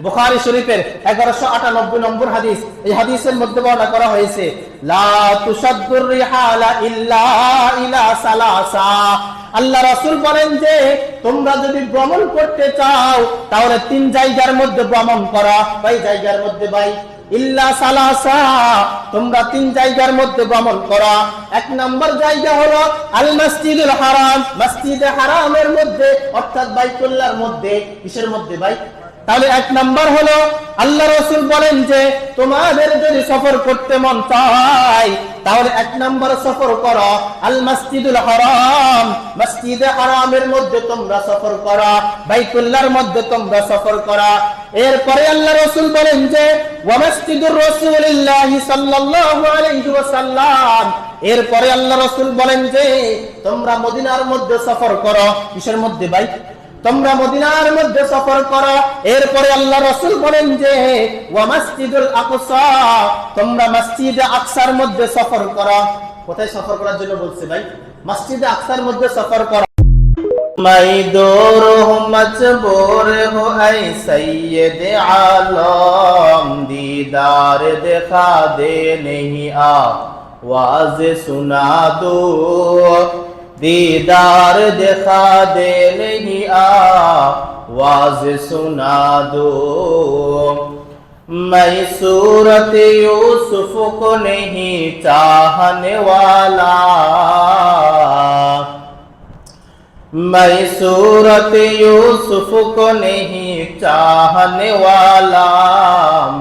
বুখারী শরীফের 1198 নম্বর হাদিস। এই হাদিসের মধ্যে বর্ণনা করা হয়েছে, লা তুশাদ্দুর রিহালা ইল্লা ইলা সালাসা। আল্লাহ রাসূল বলেন যে তোমরা যদি ভ্রমণ করতে চাও তাহলে 3 জায়গার মধ্যে ভ্রমণ করো। কয় জায়গার মধ্যে ভাই? ইল্লা সালাসা, তোমরা 3 জায়গার মধ্যে ভ্রমণ করো। 1 নম্বর জায়গা হলো আল মসজিদুল হারাম, মসজিদে হারামের মধ্যে, অর্থাৎ বাইতুল্লাহর মধ্যে। কিসের মধ্যে ভাই? তাহলে 1 নম্বর হলো আল্লাহ রাসূল বলেন যে তোমাদের যদি সফর করতে মন চায় তাহলে 1 নম্বর সফর করো আল মসজিদুল হারাম, মসজিদে হারামের মধ্যে তোমরা সফর করো, বাইতুল্লাহর মধ্যে তোমরা সফর করো। এরপরে আল্লাহ রাসূল বলেন যে ওয়া মসজিদুর রাসূলিল্লাহি সাল্লাল্লাহু আলাইহি ওয়াসাল্লাম, এরপরে আল্লাহ রাসূল বলেন যে তোমরা মদিনার মধ্যে সফর করো। কিসের মধ্যে ভাই? তোমরা মদিনার মধ্যে সফর করো। এরপরে আল্লাহ রাসূল বলেন যে ওয়া মসজিদুল আকসা, তোমরা মসজিদে আকসার মধ্যে সফর করো। কোথায় সফর করার জন্য বলছে ভাই? মসজিদে আকসার মধ্যে সফর করো। मैं दूर हूँ मजबूर हूँ ऐ सैयद आलम, दीदार दिखा दे नहीं आवाज़ सुना दो, दीदार दिखा दे नहीं आवाज़ सुना दो। मैं सूरत यूसुफ को नहीं चाहने वाला, मैं सूरत यूसुफ को नहीं चाहने वाला,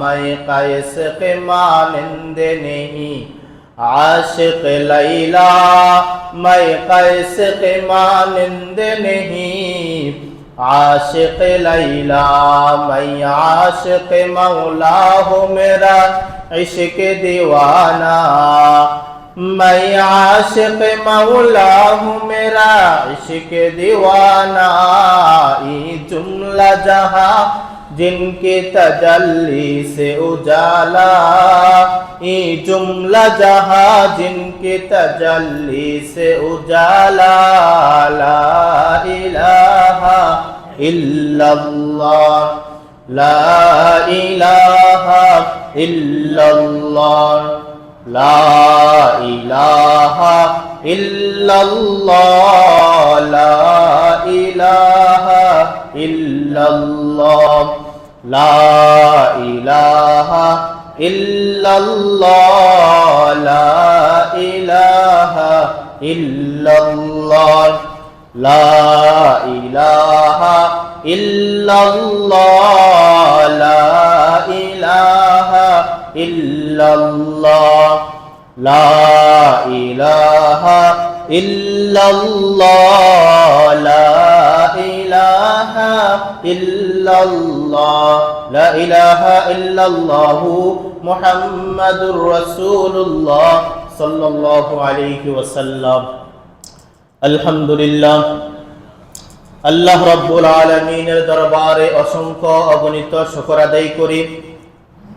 मैं कैस के मानिंदे नहीं आशिक लैला, मैं कैस के मानिंदे नहीं आशिक लैला, मैं आशिक मौला हूँ मेरा इश्क दीवाना, मैं आशिक मौला हूँ मेरा इश्क दीवाना। ये जुमला जहाँ जिनकी तजल्ली से उजाला, ये जुमला जहाँ जिनकी तजल्ली से उजाला, ला इलाहा इल्लल्लाह, ला इलाहा इल्लल्लाह, ला इलाहा इल्लल्लाह, ला इलाहा इल्लल्लाह, ला इलाहा इल्लल्लाह, ला इलाहा इल्लल्लाह, ला इलाहा इल्लल्लाह, ला इलाहा इल्लल्लाह, ला इलाहा इल्लल्लाह, ला इलाहा इल्लल्लाह, ला इलाहा इल्लल्लाह मुहम्मदुर रसूलुल्लाह सल्लल्लाहु अलैहि वसल्लम। अल्हम्दुलिल्लाह, আল্লাহ রাব্বুল আলামিনের দরবারে অসংখ্য অগণিত শুকর আদায় করি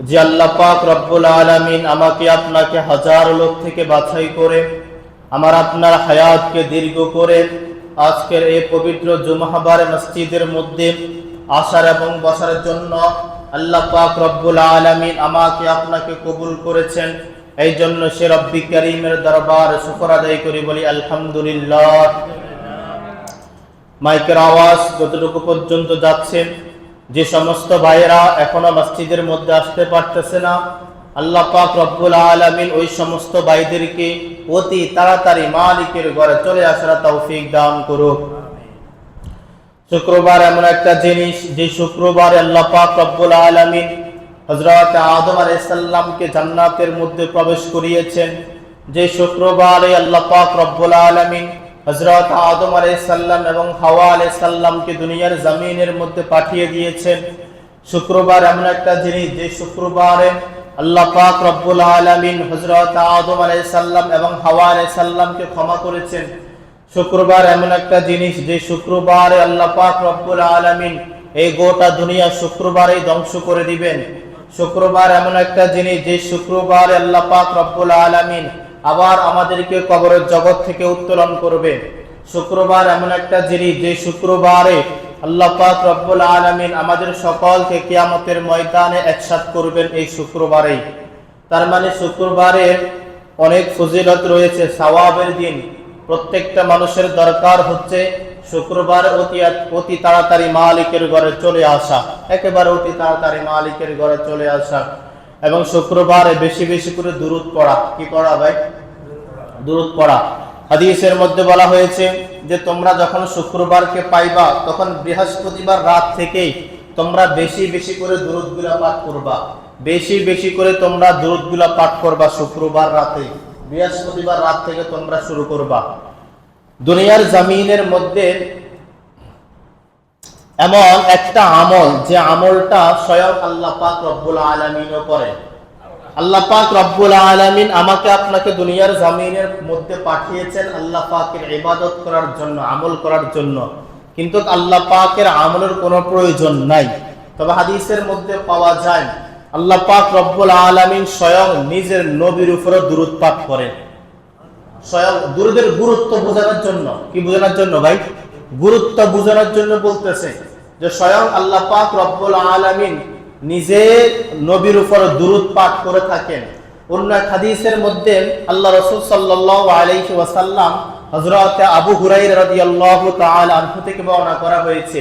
যে আল্লাহ পাক রব্বুল আলামিন আমাকে আপনাকে হাজার লোক থেকে বাছাই করে আমার আপনার হায়াতকে দীর্ঘ করে আজকের এই পবিত্র জুমাবার মসজিদের মধ্যে আসার এবং বসার জন্য আল্লাহ পাক রব্বুল আলামিন আমাকে আপনাকে কবুল করেছেন। এই জন্য সে রব্বি কারীমের দরবারে শুকর আদায় করি, বলি আলহামদুলিল্লাহ। মাইকের আওয়াজ যতটুকু পর্যন্ত যাচ্ছে, যে সমস্ত ভাইয়েরা এখনো মসজিদের মধ্যে আসতে পারতেছে না, আল্লাহ পাক রব্বুল আলামিন ওই সমস্ত ভাইদেরকে অতি তাড়াতাড়ি মালিকের ঘরে চলে আসার তৌফিক দান করুক। শুক্রবার এমন একটা জিনিস যে শুক্রবারে আল্লাহ পাক রব্বুল আলামিন হযরত আদম আলাইহিস সালামকে জান্নাতের মধ্যে প্রবেশ করিয়েছেন, যে শুক্রবারে আল্লাহ পাক রব্বুল আলামিন হযরত আদম আলাইহিস সালাম এবং হাওয়া আলাইহিস সালামকে দুনিয়ার জমিনের মধ্যে পাঠিয়ে দিয়েছেন। শুক্রবার এমন একটা জিনিস যে শুক্রবারে আল্লাহ পাক রব্বুল আলামিন হযরত আদম আলাইহিস সালাম এবং হাওয়া আলাইহিস সালামকে ক্ষমা করেছেন। শুক্রবার এমন একটা জিনিস যে শুক্রবারে আল্লাহ পাক রব্বুল আলামিন এই গোটা দুনিয়া শুক্রবারেই ধ্বংস করে দিবেন। শুক্রবার এমন একটা জিনিস যে শুক্রবারে আল্লাহ পাক রব্বুল আলামিন আবার আমাদেরকে কবরের জগৎ থেকে উত্তোলন করবে। শুক্রবার এমন একটা জিনিস যে শুক্রবারে আল্লাহ পাক রব্বুল আলামিন আমাদের সকলকে কিয়ামতের ময়দানে একসাথ করবেন এই শুক্রবারেই। তার মানে শুক্রবারের অনেক ফজিলত রয়েছে, সওয়াবের দিন। প্রত্যেকটা মানুষের দরকার হচ্ছে শুক্রবার অতি তাড়াতাড়ি মালিকের ঘরে চলে আসা, একেবারে অতি তাড়াতাড়ি মালিকের ঘরে চলে আসা, এবং শুক্রবারে বেশি বেশি করে দুরূদ পড়া। কি পড়া ভাই? দুরূদ পড়া। হাদিসের মধ্যে বলা হয়েছে যে তোমরা যখন শুক্রবারকে পাইবা তখন বৃহস্পতিবার রাত থেকেই তোমরা বেশি বেশি করে দুরূদগুলা পাঠ করবা, বেশি বেশি করে তোমরা দুরূদগুলা পাঠ করবা। শুক্রবার রাতে, বৃহস্পতিবার রাত থেকে তোমরা শুরু করবা। দুনিয়ার জমিনের মধ্যে এমন একটা আমল, যে আমলটা স্বয়ং আল্লাহ পাক রব্বুল আলামিনও করেন। আল্লাহ পাক রব্বুল আলামিন আমাকে আপনাকে দুনিয়ার জমিনের মধ্যে পাঠিয়েছেন আল্লাহ পাকের ইবাদত করার জন্য, আমল করার জন্য, কিন্তু আল্লাহ পাকের আমলের কোনো প্রয়োজন নাই। তবে হাদিসের মধ্যে পাওয়া যায় আল্লাহ পাক রব্বুল আলামিন স্বয়ং নিজের নবীর উপরে দুরূদ পাঠ করেন। স্বয়ং দুরূদের গুরুত্ব বোঝানোর জন্য। কি বোঝানোর জন্য ভাই? গুরুত্ব বোঝানোর জন্য বলতেছে যে স্বয়ং আল্লাহ পাক রব্বুল আলামিন নিজে নবীর উপর দুরূদ পাঠ করে থাকেন। অন্য হাদিসের মধ্যে আল্লাহ রাসূল সাল্লাল্লাহু আলাইহি ওয়াসাল্লাম হযরত আবু হুরায়রা রাদিয়াল্লাহু তাআলা আনহু থেকে বর্ণনা করা হয়েছে,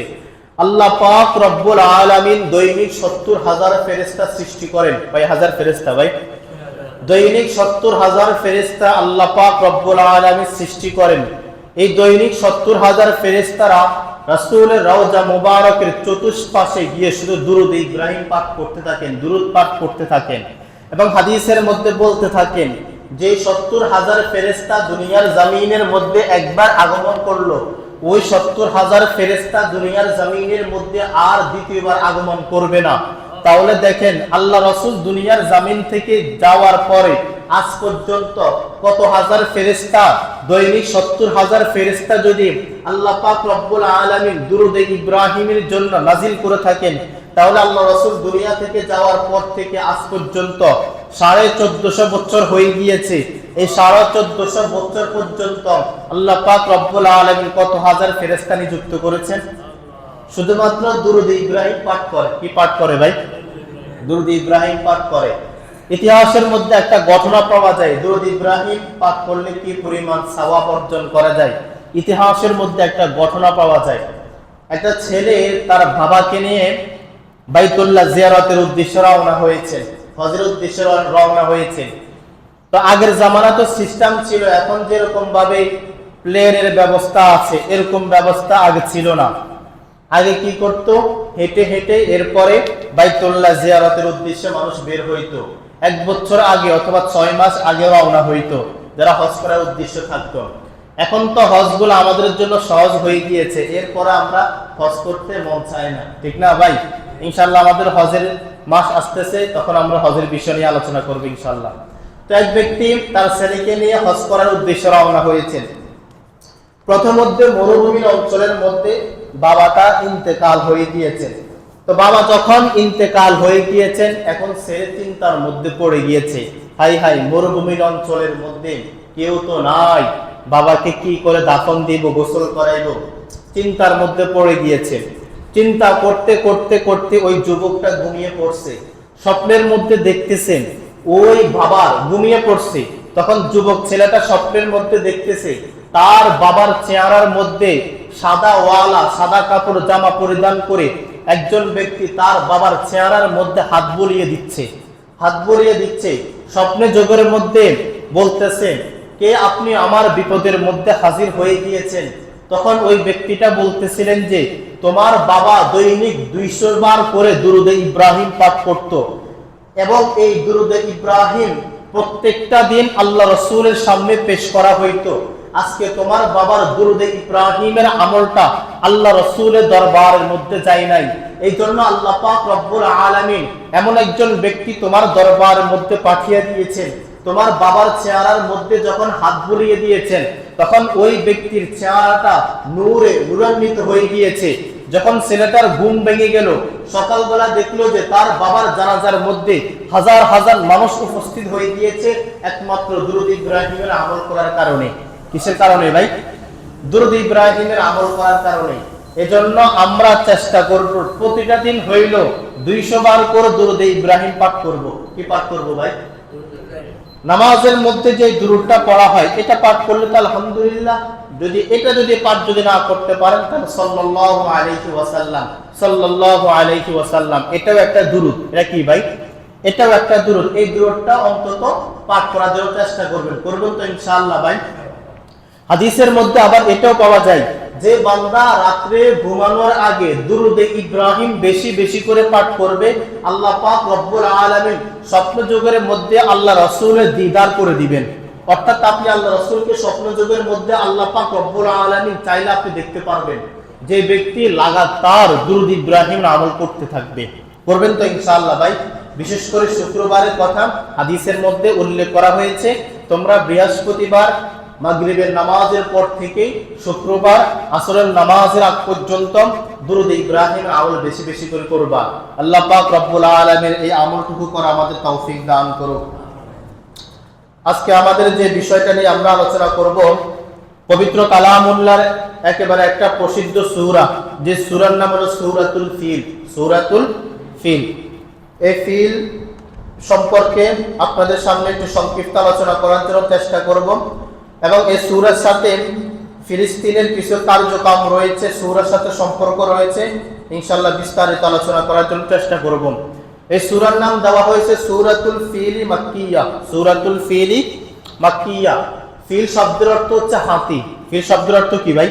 আল্লাহ পাক রব্বুল আলামিন দৈনিক 70,000 ফেরেশতা সৃষ্টি করেন। ভাই, হাজার ফেরেশতা ভাই, দৈনিক 70,000 ফেরেশতা আল্লাহ পাক রব্বুল আলামিন সৃষ্টি করেন। এই দৈনিক 70,000 ফেরেশতারা রাসূলের রওজা মুবারকের চতুষ্পাশে গিয়ে শুধু দুরূদ ইব্রাহিম পাঠ করতে থাকেন, দুরূদ পাঠ করতে থাকেন। এবং হাদিসের মধ্যে বলতে থাকেন যে 70,000 ফেরেশতা দুনিয়ার জমিনের মধ্যে একবার আগমন করলো, ওই 70,000 ফেরেশতা দুনিয়ার জমিনের মধ্যে আর দ্বিতীয়বার আগমন করবে না। তাহলে দেখেন আল্লাহ রাসূল দুনিয়ার জমিন থেকে যাওয়ার পরে আজ পর্যন্ত কত হাজার ফেরেশতা, দৈনিক 70,000 ফেরেশতা যদি আল্লাহ পাক রব্বুল আলামিন দুরূদ ইব্রাহিমের জন্য নাজিল করে থাকেন, তাহলে আল্লাহ রাসূল দুনিয়া থেকে যাওয়ার পর থেকে আজ পর্যন্ত 1450 বছর হয়ে গিয়েছে। এই 1450 বছর পর্যন্ত আল্লাহ পাক রব্বুল আলামিন কত হাজার ফেরেশতা নিযুক্ত করেছেন? শুধুমাত্র দুরূদ ইব্রাহিম পাঠ করে। কি পাঠ করে ভাই? দুরূদ ইব্রাহিম পাঠ করে। ইতিহাসের মধ্যে একটা ঘটনা পাওয়া যায়, দুরূদ ইব্রাহিম পাঠ করলে কি পরিমাণ সওয়াব অর্জন করা যায়। ইতিহাসের মধ্যে একটা ঘটনা পাওয়া যায়, একটা ছেলে তার বাবাকে নিয়ে বাইতুল্লাহ জিয়ারতের উদ্দেশ্যে রওনা হয়েছে, হজের উদ্দেশ্যে রওনা হয়েছে। তো আগের জামানা তো সিস্টেম ছিল, এখন যেরকম ভাবে প্লেনের ব্যবস্থা আছে এরকম ব্যবস্থা আগে ছিল না। আগে কি করত? হেঁটে হেঁটে এরপরে বাইতুল্লাহ জিয়ারতের উদ্দেশ্যে মানুষ বের হইতো। 1 বছর আগে অথবা 6 মাস আগে রওনা হইতো যারা হজ করার উদ্দেশ্য থাকতো। এখন তো হজগুলো আমাদের জন্য সহজ হয়ে গিয়েছে, এরপরে আমরা হজ করতে মন চাই না, ঠিক না ভাই? ইনশাআল্লাহ আমাদের হজের মাস আসতেছে, তখন আমরা হজের বিষয় নিয়ে আলোচনা করব ইনশাআল্লাহ। তো এক ব্যক্তি তার ছেলেকে নিয়ে হজ করার উদ্দেশ্যে রওনা হয়েছেন। প্রথমে মরুভূমির অঞ্চলের মধ্যে বাবাটা ইন্তেকাল হয়ে গিয়েছেন। তো বাবা যখন ইন্তেকাল হয়ে গিয়েছেন, এখন ছেলে চিন্তার মধ্যে পড়ে গিয়েছে, হাই হাই, মরুভূমির অঞ্চলের মধ্যে কেউ তো নাই, বাবাকে কি করে দাফন দিব, গোসল করাইব, চিন্তার মধ্যে পড়ে গিয়েছে। চিন্তা করতে করতে করতে ওই যুবকটা ঘুমিয়ে পড়ছে। স্বপ্নের মধ্যে দেখতেছেন ওই বাবার ঘুমিয়ে পড়ছে। তখন যুবক ছেলেটা স্বপ্নের মধ্যে দেখতেছে তার বাবার চেহারার মধ্যে সাদা ওয়ালা, সাদা কাপড় জামা পরিধান করে একজন ব্যক্তি তার বাবার চেহারার মধ্যে হাত বুলিয়ে দিচ্ছে, হাত বুলিয়ে দিচ্ছে। স্বপ্নে যোগের মধ্যে বলতেছে, কে আপনি? আমার বিপদের মধ্যে হাজির হয়ে গিয়েছেন। তখন ওই ব্যক্তিটা বলতেছিলেন যে তোমার বাবা দৈনিক 200 বার করে দুরূদে ইব্রাহিম পাঠ করত, এবং এই দুরূদে ইব্রাহিম প্রত্যেকটা দিন আল্লাহ রাসূলের সামনে পেশ করা হইতো। আজকে তোমার বাবার দুরূদে ইব্রাহিমের আমলটা আল্লাহ রাসূলের দরবারের মধ্যে যায় নাই, এই জন্য আল্লাহ পাক রব্বুল আলামিন এমন একজন ব্যক্তি তোমার দরবারের মধ্যে পাঠিয়ে দিয়েছেন। তোমার বাবার চেহারার মধ্যে যখন হাত বুলিয়ে দিয়েছেন, তখন ওই ব্যক্তির চেহারাটা নূরে নূরান্বিত হয়ে গিয়েছে। যখন ছেলেটার ঘুম ভেঙে গেল, সকালবেলা দেখলো যে তার বাবার জানাজার মধ্যে হাজার হাজার মানুষ উপস্থিত হয়ে গিয়েছে, একমাত্র দুরূদ ইব্রাহিমের আমল করার কারণে। কিসের কারণে ভাই? দুরূদ ইব্রাহিমের আমল করার কারণে। এজন্য আমরা চেষ্টা করব প্রতিটা দিন হইল 200 বার করে দুরূদে ইব্রাহিম পাঠ করব। কি পাঠ করব ভাই? নামাজের মধ্যে যে দুরূদটা পড়া হয় এটা পাঠ করলে তো আলহামদুলিল্লাহ, যদি পাঠ না করতে পারেন তাহলে সাল্লাল্লাহু আলাইহি ওয়াসাল্লাম এটাও একটা দুরূদ। এটা কি ভাই? এটাও একটা দুরূদ। এই দুরূদটা অন্তত পাঠ করার জন্য চেষ্টা করবেন তো ইনশাআল্লাহ ভাই। হাদিসের মধ্যে আবার এটাও পাওয়া যায় যে বান্দা রাত্রে ঘুমানোর আগে দুরূদে ইব্রাহিম বেশি বেশি করে পাঠ করবে, আল্লাহ পাক রব্বুল আলামিন স্বপ্ন যুগের মধ্যে আল্লাহ রাসূলের দিদার করে দিবেন। অর্থাৎ আপনি আল্লাহ রাসূলকে স্বপ্ন যুগের মধ্যে আল্লাহ পাক রব্বুল আলামিন চাইলে আপনি দেখতে পারবেন। যে ব্যক্তি লাগাতার দুরূদ ইব্রাহিম আমল করতে থাকবে, করবেন তো ইনশাআল্লাহ ভাই। বিশেষ করে শুক্রবারের কথা হাদিসের মধ্যে উল্লেখ করা হয়েছে, তোমরা বৃহস্পতিবার মাগরিবের নামাজের পর থেকে শুক্রবার আসরের নামাজের আগ পর্যন্ত দুরূদ ইব্রাহিম আমল বেশি বেশি করে করবা। আল্লাহ পাক রব্বুল আলামিন এই আমলটুকু করা আমাদের তৌফিক দান করুক। আজকে আমাদের যে বিষয়টা নিয়ে আমরা আলোচনা করব, পবিত্র কালামুল্লাহর একেবারে একটা প্রসিদ্ধ সূরা, যে সূরার নাম হলো সূরাতুল ফিল। সূরাতুল ফিল, এই ফিল সম্পর্কে আপনাদের সামনে একটু সংক্ষিপ্ত আলোচনা করার জন্য চেষ্টা করব। এবং এই সূরার সাথে ফিলিস্তিনের কিছু কার্যক্রম রয়েছে, সূরার সাথে সম্পর্ক রয়েছে, ইনশাআল্লাহ বিস্তারিত আলোচনা করার জন্য চেষ্টা করব। এই সূরার নাম দেওয়া হয়েছে সূরাতুল ফিল মাক্কিয়া। সূরাতুল ফিল মাক্কিয়া। ফিল শব্দের অর্থ হচ্ছে হাতি। ফিল শব্দের অর্থ কি ভাই?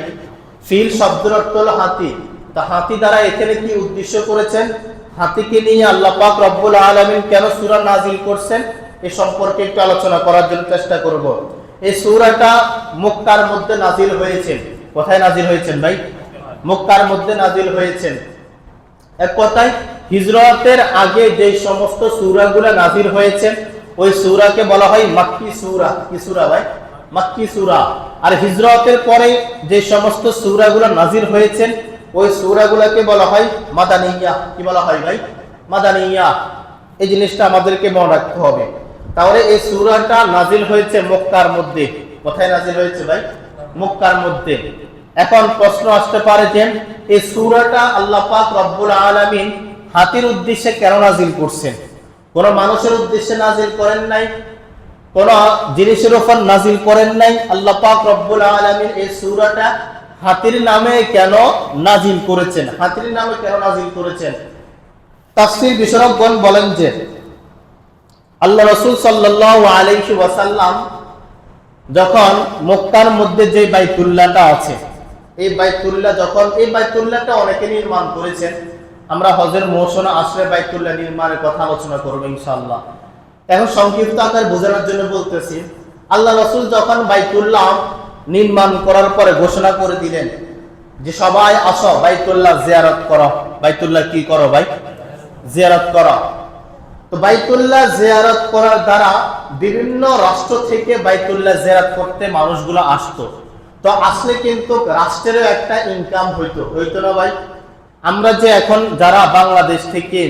ফিল শব্দের অর্থ হলো হাতি। তা হাতি দ্বারা এখানে কি উদ্দেশ্য করেছেন, হাতিকে নিয়ে আল্লাহ পাক রব্বুল আলামিন কেন সূরা নাজিল করছেন, এ সম্পর্কে একটু আলোচনা করার জন্য চেষ্টা করব। এই সূরাটা মক্কার মধ্যে নাজিল হয়েছে। কোথায় নাজিল হয়েছেন ভাই? মক্কার মধ্যে নাজিল হয়েছেন। এক কথায় হিজরতের আগে যে সমস্ত সূরাগুলো নাজিল হয়েছে ওই সূরাকে বলা হয় মাক্কি সূরা। কি সূরা ভাই? মাক্কি সূরা। আর হিজরতের পরে যে সমস্ত সূরাগুলো নাজিল হয়েছে ওই সূরাগুলোকে বলা হয় মাদানিয়া। কি বলা হয় ভাই? মাদানিয়া। এই জিনিসটা আমাদেরকে মনে রাখতে হবে। তাহলে এই সূরাটা নাজিল হয়েছে মক্কার মধ্যে। কোথায় নাজিল হয়েছে ভাই? মক্কার মধ্যে। এখন প্রশ্ন আসতে পারে যে এই সূরাটা আল্লাহ পাক রব্বুল আলামিন হাতির উদ্দেশ্যে কেন নাজিল করছেন? কোন মানুষের উদ্দেশ্যে নাজিল করেন নাই, কোন জিনিসের উপর নাজিল করেন নাই। আল্লাহ পাক রব্বুল আলামিন এই সূরাটা হাতির নামে কেন নাজিল করেছেন? হাতির নামে কেন নাজিল করেছেন? তাফসীর বিশেষজ্ঞগণ বলেন যে আল্লাহ রাসূল সাল্লাল্লাহু আলাইহি ওয়াসাল্লাম যখন মক্কার মধ্যে যে বাইতুল্লাহটা আছে, এই বাইতুল্লাহটা অনেকে নির্মাণ করেছেন। আমরা হজের মৌসুমে আসলে বাইতুল্লাহ নির্মাণের কথা আলোচনা করব ইনশাআল্লাহ। এখন সংক্ষিপ্ত আকারে বোঝানোর জন্য বলতেছি, আল্লাহ রাসূল যখন বাইতুল্লাহ নির্মাণ করার পরে ঘোষণা করে দিলেন যে সবাই আসো বাইতুল্লাহ জিয়ারত করো। বাইতুল্লাহ কি করো ভাই? জিয়ারত করো। তো বাইতুল্লাহ জিয়ারত করার দ্বারা বিভিন্ন রাষ্ট্র থেকে বাইতুল্লাহ জিয়ারত করতে মানুষগুলো আসতো। তো আসলে কিন্তু রাষ্ট্রেরও একটা ইনকাম হইতো না ভাই? আমরা যে এখন যারা বাংলাদেশ থেকে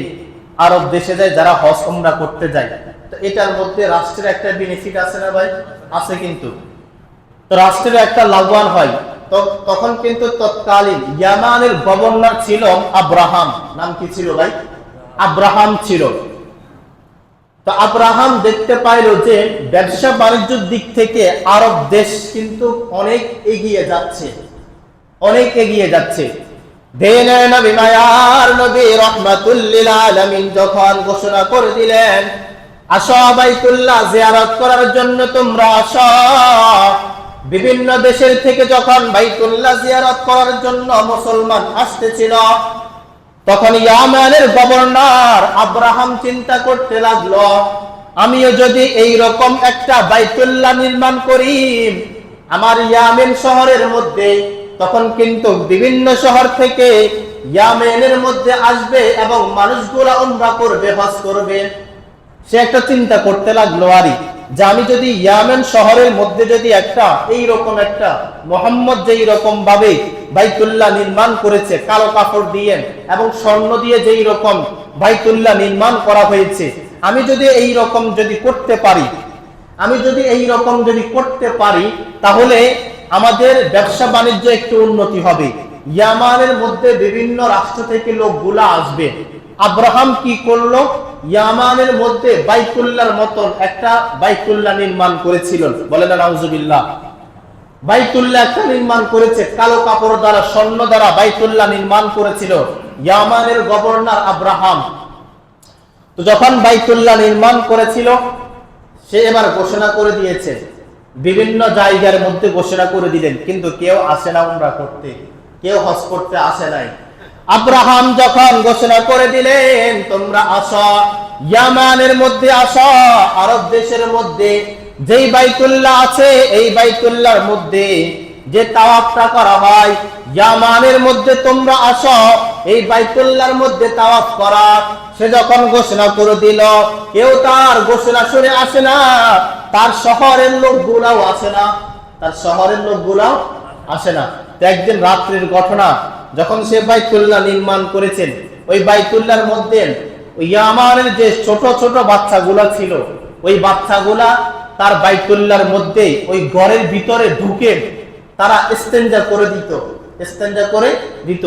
আরব দেশে যায়, যারা হজ উমরা করতে যায়, তো এটার মধ্যে রাষ্ট্রের একটা বেনিফিট আছে না ভাই? আছে কিন্তু। তো রাষ্ট্রের একটা লাভবান হয়। তো তখন কিন্তু তৎকালীন ইয়ামানের গভর্নর ছিল আব্রাহাম। নাম কি ছিল ভাই? আব্রাহাম ছিল। তো আব্রাহাম দেখতে পাইল যে ব্যবসা বাণিজ্যের দিক থেকে আরব দেশ কিন্তু অনেক এগিয়ে যাচ্ছে, অনেক এগিয়ে যাচ্ছে। নবী রাহমাতুল লিল আলামিন যখন ঘোষণা করে দিলেন আসো বাইতুল্লাহ জিয়ারত করার জন্য তোমরা আসো, বিভিন্ন দেশের থেকে যখন বাইতুল্লাহ জিয়ারত করার জন্য মুসলমান আসতেছিল, তখন ইয়ামানের গভর্নর আব্রাহাম চিন্তা করতে লাগলো, আমিও যদি এই রকম একটা বাইতুল্লাহ নির্মাণ করি আমার ইয়ামেন শহরের মধ্যে, তখন কিন্তু বিভিন্ন শহর থেকে ইয়ামেনের মধ্যে আসবে এবং মানুষগুলা উমরা করবে, হজ করবে। সে একটা চিন্তা করতে লাগলো আরই যে আমি যদি ইয়ামেন শহরের মধ্যে যদি একটা এইরকম একটা মুহাম্মদ যেই রকম ভাবে বাইতুল্লাহ নির্মাণ করেছে কালো কাপড় দিয়ে এবং স্বর্ণ দিয়ে যেই রকম বাইতুল্লাহ নির্মাণ করা হয়েছে, আমি যদি এই রকম যদি করতে পারি তাহলে আমাদের ব্যবসা বাণিজ্য একটু উন্নতি হবে, ইয়ামানের মধ্যে বিভিন্ন রাষ্ট্র থেকে লোকগুলা আসবে। আব্রাহাম কি করলো? ইয়ামানের মধ্যে বাইতুল্লাহর মতন একটা বাইতুল্লাহ নির্মাণ করেছিল। বলে না নাউজুবিল্লাহ। বাইতুল্লাহ একটা নির্মাণ করেছে, কালো কাপড় দ্বারা, স্বর্ণ দ্বারা বাইতুল্লাহ নির্মাণ করেছিল ইয়ামানের গভর্নর আব্রাহাম। তো যখন বাইতুল্লাহ নির্মাণ করেছিল, সে এবার ঘোষণা করে দিয়েছে, বিভিন্ন জায়গার মধ্যে ঘোষণা করে দিলেন, কিন্তু কেউ আসে না উমরা করতে, কেউ হজ করতে আসে নাই। আব্রাহাম যখন ঘোষণা করে দিলেন, তোমরা আসো, ইয়ামানের মধ্যে আসো, আরব দেশের মধ্যে যেই বাইতুল্লাহ আছে, এই বাইতুল্লাহর মধ্যে যে তাওয়াফটা করা হয়, ইয়ামানের মধ্যে তোমরা আসো, এই বাইতুল্লাহর মধ্যে তাওয়াফ করা। সে যখন ঘোষণা করে দিল, কেউ তার ঘোষণা শুনে আসে না, তার শহরের লোকগুলাও আসে না, তার শহরের লোকগুলাও আসে না। তো একদিন রাত্রির ঘটনা, যখন সে বাইতুল্লাহ নির্মাণ করেছেন, ওই বাইতুল্লাহর মধ্যে ইয়ামানের যে ছোট ছোট বাচ্চাগুলা ছিল, ওই বাচ্চাগুলা তার বাইতুল্লাহর মধ্যে ওই ঘরের ভিতরে ঢুকে তারা ইস্তেঞ্জা করে দিত, ইস্তেঞ্জা করে দিত।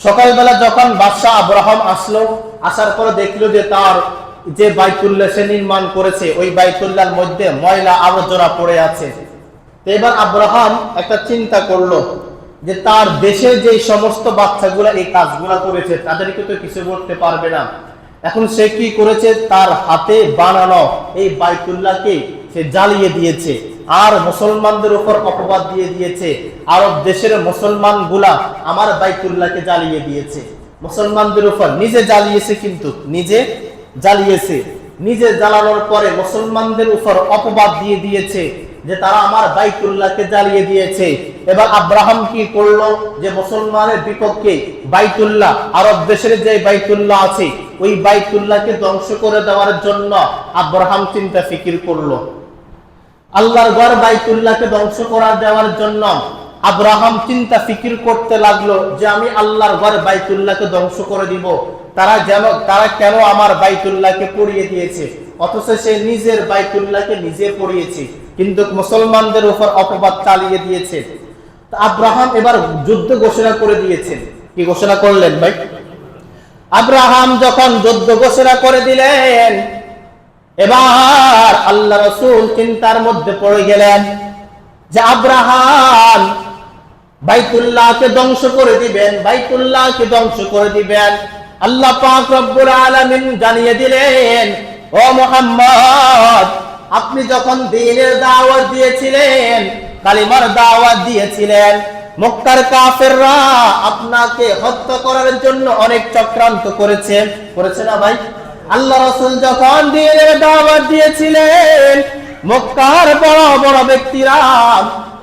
সকালবেলা যখন বাদশাহ আব্রাহাম আসলো, আসার পরে দেখলো যে তার যে বাইতুল্লাহ সে নির্মাণ করেছে, ওই বাইতুল্লাহর মধ্যে ময়লা আবর্জনা পড়ে আছে। তো এবার আব্রাহাম একটা চিন্তা করলো যে তার দেশের যে সমস্ত বাচ্চাগুলা এই কাজগুলা করেছে, তাদেরকে তো কিছু করতে পারবে না। এখন সে কি করেছে? তার হাতে বানানো এই বাইতুল্লাহকে সে জ্বালিয়ে দিয়েছে, আর মুসলমানদের উপর অপবাদ দিয়ে দিয়েছে, আরব দেশের মুসলমান গুলা আমার বাইতুল্লাহকে জ্বালিয়ে দিয়েছে। মুসলমানদের উপর নিজে জ্বালিয়েছে, কিন্তু নিজে জ্বালিয়েছে, নিজে জ্বালানোর পরে মুসলমানদের উপর অপবাদ দিয়ে দিয়েছে যে তারা আমার বাইতুল্লাহকে জ্বালিয়ে দিয়েছে। এবার আব্রাহাম কি করলো? যে মুসলমানের বিপক্ষে বাইতুল্লাহ, আরব দেশের যে বাইতুল্লাহ আছে, ওই বাইতুল্লাহকে ধ্বংস করে দেওয়ার জন্য আব্রাহাম চিন্তা ফিকির করলো। আল্লাহর ঘর বাইতুল্লাহকে ধ্বংস করা দেওয়ার জন্য আব্রাহাম চিন্তা ফিকির করতে লাগলো যে আমি আল্লাহর ঘর বাইতুল্লাহকে ধ্বংস করে দিব। তারা কেন আমার বাইতুল্লাহকে পুড়িয়ে দিয়েছে, অথচ সে নিজের বাইতুল্লাহকে নিজে পুড়িয়েছে, কিন্তু মুসলমানদের উপর অপবাদ চালিয়ে দিয়েছে। আব্রাহাম এবার যুদ্ধ ঘোষণা করে দিয়েছেন। কি ঘোষণা করলেন ভাই? আব্রাহাম যখন যুদ্ধ ঘোষণা করে দিলেন, এবার আল্লাহ রাসূল চিন্তার মধ্যে পড়ে গেলেন যে আব্রাহাম বাইতুল্লাহকে ধ্বংস করে দিবেন, বাইতুল্লাহকে ধ্বংস করে দিবেন। আল্লাহ পাক রব্বুল আলামিন জানিয়ে দিলেন, ও মুহাম্মদ, আপনি যখন দ্বীনের দাওয়াত দিয়েছিলেন, কালিমার দাওয়াত দিয়েছিলেন, মক্কার কাফেররা আপনাকে হত্যা করার জন্য অনেক চক্রান্ত করেছে না ভাই? আল্লাহ রাসূল যখন দ্বীনের দাওয়াত দিয়েছিলেন, মক্কার বড় বড় ব্যক্তিরা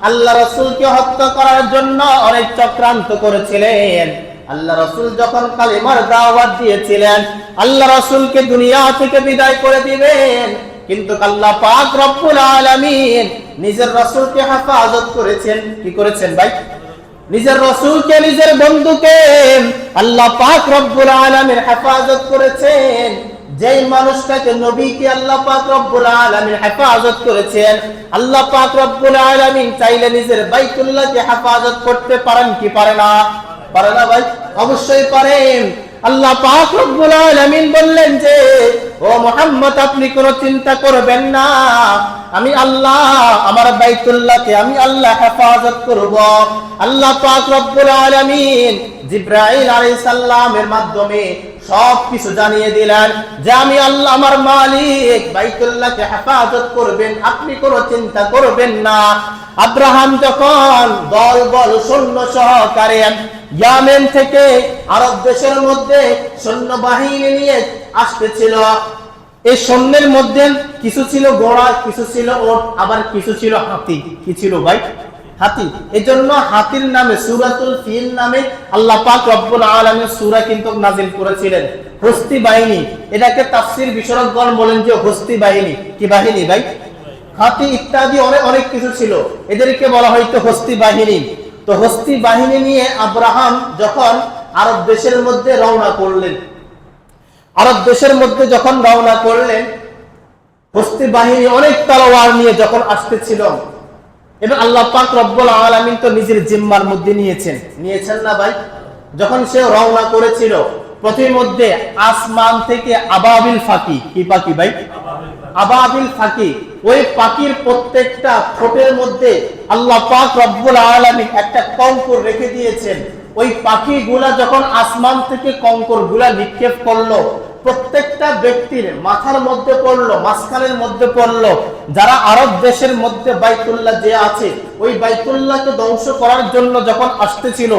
আল্লাহ রাসূলকে হত্যা করার জন্য অনেক চক্রান্ত করেছিলেন। আল্লাহ রাসূল যখন কালিমার দাওয়াত দিয়েছিলেন, আল্লাহ রাসূলকে দুনিয়া থেকে বিদায় করে দিবেন, কিন্তু আল্লাহ পাক রব্বুল আলামিন নিজের রাসূলকে হেফাজত করেছেন। কি করেছেন ভাই? নিজের রাসূলকে, নিজের বন্ধুকে আল্লাহ পাক রব্বুল আলামিন হেফাজত করেছেন। যেই মানুষটাকে, নবীকে আল্লাহ পাক রব্বুল আলামিন হেফাজত করেছেন, আল্লাহ পাক রব্বুল আলামিন চাইলে নিজের বাইতুল্লাহকে হেফাজত করতে পারেন কি পারে না? পারে না ভাই? অবশ্যই পারেন। আল্লাহ পাক রব্বুল আলামিন বললেন যে, ও মুহাম্মদ, আপনি কোনো চিন্তা করবেন না, আমি আল্লাহ আমার বাইতুল্লাহকে আমি আল্লাহ হেফাজত করব। আল্লাহ পাক রব্বুল আলামিন জিবরাইল আলাইহিস সালামের মাধ্যমে সব কিছু জানিয়ে দিলেন যে আমি আল্লাহ আমার মালিক বাইতুল্লাহকে হেফাজত করবেন, আপনি কোনো চিন্তা করবেন না। আব্রাহাম যখন দল বল সৈন্য সহকারে ইয়ামেন থেকে আরব দেশের মধ্যে সৈন্য বাহিনী নিয়ে আসতেছিল, এই সৈন্যের মধ্যে কিছু ছিল ঘোড়া, কিছু ছিল ওট, আবার কিছু ছিল হাতি। কি ছিল ভাই? হাতি। এজন্য হাতির নামে সূরাতুল ফিল নামে আল্লাহ পাক রব্বুল আলামিন সূরা কিন্তু নাযিল করেছিলেন। হস্তি বাহিনী, এটাকে তাফসীর বিশারদগণ বলেন যে হস্তি বাহিনী। কি বাহিনী ভাই? হাতি ইত্যাদি অনেক কিছু ছিল, এদেরকে বলা হয়তো হস্তি বাহিনী। তো হস্তি বাহিনী নিয়ে আব্রাহাম যখন আরব দেশের মধ্যে রওনা করলেন, আরব দেশের মধ্যে যখন রওনা করলেন, হস্তি বাহিনী অনেক তলোয়ার নিয়ে যখন আসতেছিল, এবং আল্লাহ পাক রব্বুল আলামিন তো নিজের জিম্মার মধ্যে নিয়েছেন না ভাই? যখন সে রওনা করেছিল প্রতিমধ্যে আসমান থেকে আবাবিল ফাকি, কি পাখি ভাই? আবাবিল ফাকি, ওই পাখির প্রত্যেকটা ঠোঁটের মধ্যে আল্লাহ পাক রব্বুল আলামিন একটা কঙ্কর রেখে দিয়েছেন। ওই পাখিগুলা যখন আসমান থেকে কঙ্করগুলা নিক্ষেপ করলো, প্রত্যেকটা ব্যক্তির মাথার মধ্যে পড়লো, মাঝখানের মধ্যে পড়লো। যারা আরব দেশের মধ্যে বাইতুল্লাহ যে আছে, ওই বাইতুল্লাহকে ধ্বংস করার জন্য যখন আসতেছিল,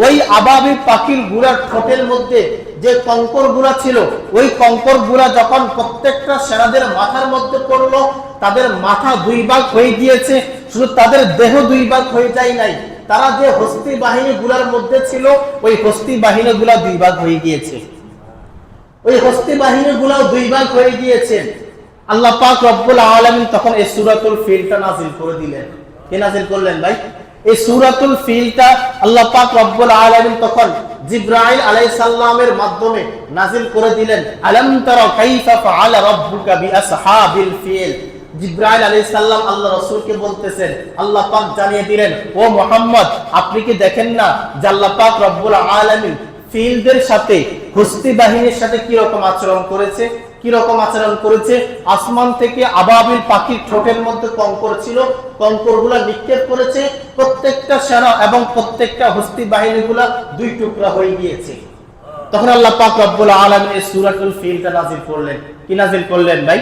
ওই আবাবিল পাখির গুলার ঠোঁটের মধ্যে যে কঙ্কর গুলা ছিল, ওই কঙ্কর গুলা যখন প্রত্যেকটা সেনাদের মাথার মধ্যে পড়লো, তাদের মাথা দুই ভাগ হয়ে গিয়েছে। শুধু তাদের দেহ দুই ভাগ হয়ে যায় নাই, তারা যে হস্তি বাহিনী গুলার মধ্যে ছিল, ওই হস্তি বাহিনী গুলা দুই ভাগ হয়ে গিয়েছে। ওই হস্তি বাহিনী গুলাও দুই ভাগ হয়ে গিয়েছেন। আল্লাহ পাক রব্বুল আলামিন তখন এই সূরাতুল ফিলটা নাযিল করে দিলেন। কে নাযিল করলেন ভাই? এই সূরাতুল ফিলটা আল্লাহ পাক রব্বুল আলামিন তখন জিবরাইল আলাইহিস সালামের মাধ্যমে নাযিল করে দিলেন। আলাম তারা কাইফা ফাআলা রাব্বুকা বিআসহাবিল ফিল। জিবরাইল আলাইহিস সালাম আল্লাহ রাসূলকে বলতেছেন, আল্লাহ পাক জানিয়ে দিলেন, ও মুহাম্মদ, আপনি কি দেখেন না যে আল্লাহ পাক রব্বুল আলামিন ফিলদের সাথে, হস্তি বাহিনীর সাথে কি রকম আচরণ করেছে? কি রকম আচরণ করেছে? আসমান থেকে আবাবিল পাখির ঠোঁটের মধ্যে কঙ্কর ছিল, কঙ্করগুলা নিক্ষেপ করেছে, প্রত্যেকটা সেনা এবং প্রত্যেকটা হস্তি বাহিনীগুলা দুই টুকরা হয়ে গিয়েছে। তখন আল্লাহ পাক রব্বুল আলামিন এই সূরাতুল ফিলটা নাযিল করলেন। কি নাযিল করলেন ভাই?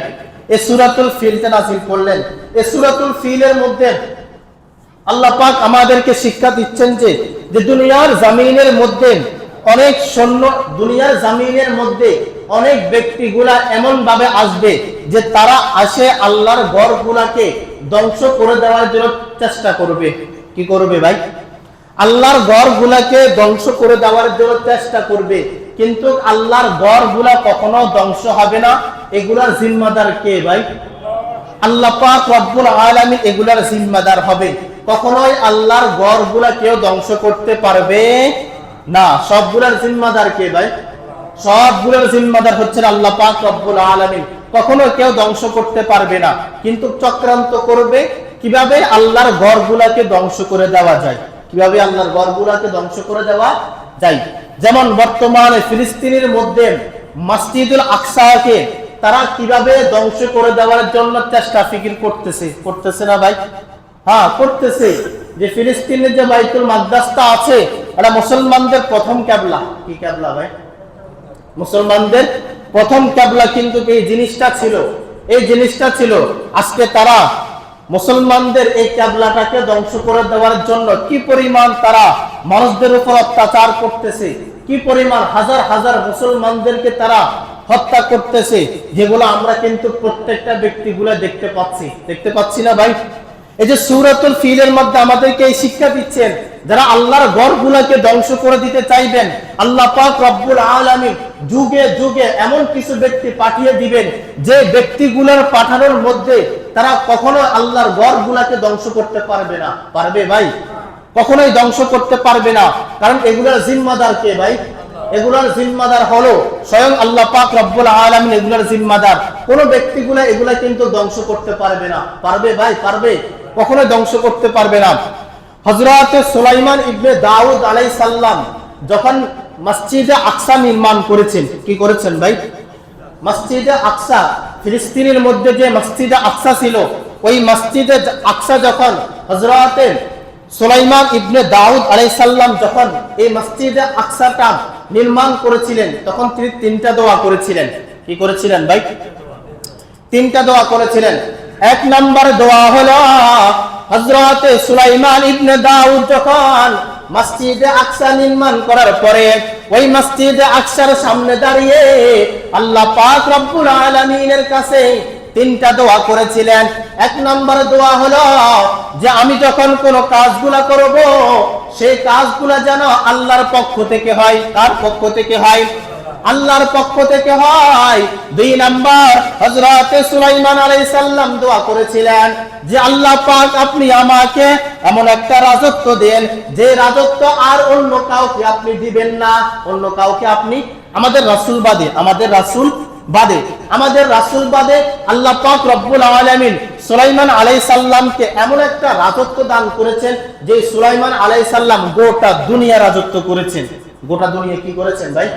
এই সূরাতুল ফিলটা নাযিল করলেন। এই সূরাতুল ফিলের মধ্যে আল্লাহ পাক আমাদেরকে শিক্ষা দিচ্ছেন যে দুনিয়ার জমিনের মধ্যে অনেক সৈন্য, দুনিয়ার জমিনের মধ্যে অনেক ব্যক্তিগুলা এমন ভাবে আসবে যে তারা আসে আল্লাহর ঘরগুলাকে ধ্বংস করে দেওয়ার জন্য চেষ্টা করবে। কি করবে ভাই? আল্লাহর ঘরগুলাকে ধ্বংস করে দেওয়ার জন্য চেষ্টা করবে। কিন্তু আল্লাহর ঘরগুলা কখনো ধ্বংস হবে না। এগুলার জিম্মাদার কে ভাই? আল্লাহ পাক রব্বুল আলামিন এগুলার জিম্মাদার হবে। কখনোই আল্লাহর ঘরগুলা কেউ ধ্বংস করতে পারবে না। সবগুলার জিম্মাদার কে ভাই? সবগুলোর জিম্মাদার হচ্ছেন আল্লাহ পাক রব্বুল আলামিন। কখনো কেউ ধ্বংস করতে পারবে না, কিন্তু চক্রান্ত করবে কিভাবে আল্লাহর ঘরগুলাকে ধ্বংস করে দেওয়া যায়, কিভাবে আল্লাহর ঘরগুলাকে ধ্বংস করে দেওয়া যায়। যেমন বর্তমানে ফিলিস্তিনের মধ্যে মসজিদুল আকসাকে তারা কিভাবে ধ্বংস করে দেওয়ার জন্য চেষ্টা ফিকির করতেছে না ভাই? হ্যাঁ, করতেছে। যে ফিলিস্তিনের যে বাইতুল মাকদাসটা আছে, এটা মুসলমানদের প্রথম কিবলা। কি কিবলা ভাই? মুসলমানদের প্রথম কিবলা কিন্তু এই জিনিসটা ছিল, এই জিনিসটা ছিল। আজকে তারা মুসলমানদের এই কিবলাটাকে ধ্বংস করে দেওয়ার জন্য কি পরিমাণ তারা মানুষদের উপর অত্যাচার করতেছে, কি পরিমাণ হাজার হাজার মুসলমানদেরকে তারা হত্যা করতেছে, যেগুলো আমরা কিন্তু প্রত্যেকটা ব্যক্তিগুলো দেখতে পাচ্ছি না ভাই? এই যে সূরাতুল ফিলের মধ্যে আমাদেরকে এই শিক্ষা দিচ্ছেন, যারা আল্লাহর ঘরগুলোকে ধ্বংস করে দিতে চাইবেন, আল্লাহ পাক রব্বুল আলামিন যুগে যুগে এমন কিছু ব্যক্তি পাঠিয়ে দিবেন, যে ব্যক্তিগুলোর পাঠানোর মধ্যে তারা কখনো আল্লাহর ঘরগুলোকে ধ্বংস করতে পারবে না। পারবে ভাই? কখনোই ধ্বংস করতে পারবে না। কারণ এগুলোর জিম্মাদার কে ভাই? এগুলোর জিম্মাদার হলো স্বয়ং আল্লাহ পাক রব্বুল আলামিন। এগুলোর জিম্মাদার কোন ব্যক্তিগুলো এগুলা কিন্তু ধ্বংস করতে পারবে না। পারবে ভাই? পারবে? কখনো ধ্বংস করতে পারবে না। হযরত সুলাইমান ইবনে দাউদ আলাইহিস সালাম যখন মসজিদে আকসা নির্মাণ করেছেন, কি করেছেন ভাই? মসজিদে আকসা, ফিলিস্তিনের মধ্যে যে মসজিদে আকসা ছিল, ওই মসজিদে আকসা যখন হযরত সুলাইমান ইবনে দাউদ আলাইহিস সালাম যখন এই মসজিদে আকসাটা নির্মাণ করেছিলেন, তখন তিনি তিনটা দোয়া করেছিলেন। কি করেছিলেন ভাই? তিনটা দোয়া করেছিলেন। এক নম্বর দোয়া হলো, হযরত সুলাইমান ইবনে দাউদ যখন মসজিদে আকসা নির্মাণ করার পরে ওই মসজিদে আকসার সামনে দাঁড়িয়ে আল্লাহ পাক রব্বুল আলামিনের কাছে তিনটা দোয়া করেছিলেন। এক নম্বর দোয়া হলো যে আমি যখন কোন কাজগুলা করব, সেই কাজগুলা যেন আল্লাহর পক্ষ থেকে হয়। তার পক্ষ থেকে হয়, আল্লাহর পক্ষ থেকে হয়। দুই নাম্বার, হযরত সুলাইমান আলাইহিস সালাম দোয়া করেছিলেন যে আল্লাহ পাক আপনি আমাকে এমন একটা রাজত্ব দেন, যে রাজত্ব আর অন্য কাউকে আপনি দিবেন না। অন্য কাউকে আপনি, আমাদের রাসূল বাদে, আমাদের রাসূল বাদে, আমাদের রাসূল বাদে আল্লাহ পাক রব্বুল আলামিন সুলাইমান আলাইহিস সালামকে এমন একটা রাজত্ব দান করেছেন যে সুলাইমান আলাইহিস সালাম গোটা দুনিয়া রাজত্ব করেছেন। গোটা দুনিয়া কি করেছেন ভাই?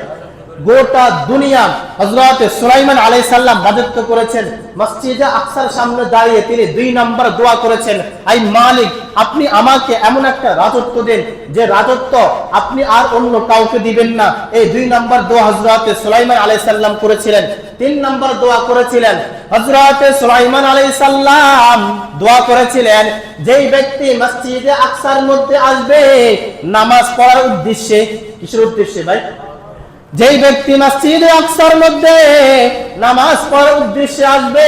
গোটা দুনিয়া হযরত সুলাইমান আলাইহিস সালাম রাজত্ব করেছেন। মসজিদে আকসার সামনে দাঁড়িয়ে তিনি 2 নম্বর দোয়া করেছেন, আই মালিক, আপনি আমাকে এমন একটা রাজত্ব দেন যে রাজত্ব আপনি আর অন্য কাউকে দিবেন না। এই 2 নম্বর দোয়া হযরত সুলাইমান আলাইহিস সালাম করেছিলেন। 3 নম্বর দোয়া করেছিলেন হযরত সুলাইমান আলাইহিস সালাম দোয়া করেছিলেন, যেই ব্যক্তি মসজিদে আকসার মধ্যে আসবে নামাজ পড়ার উদ্দেশ্যে। কিসের উদ্দেশ্যে ভাই? যেই ব্যক্তি মসজিদে আকসার মধ্যে নামাজ পড়ার উদ্দেশ্যে আসবে,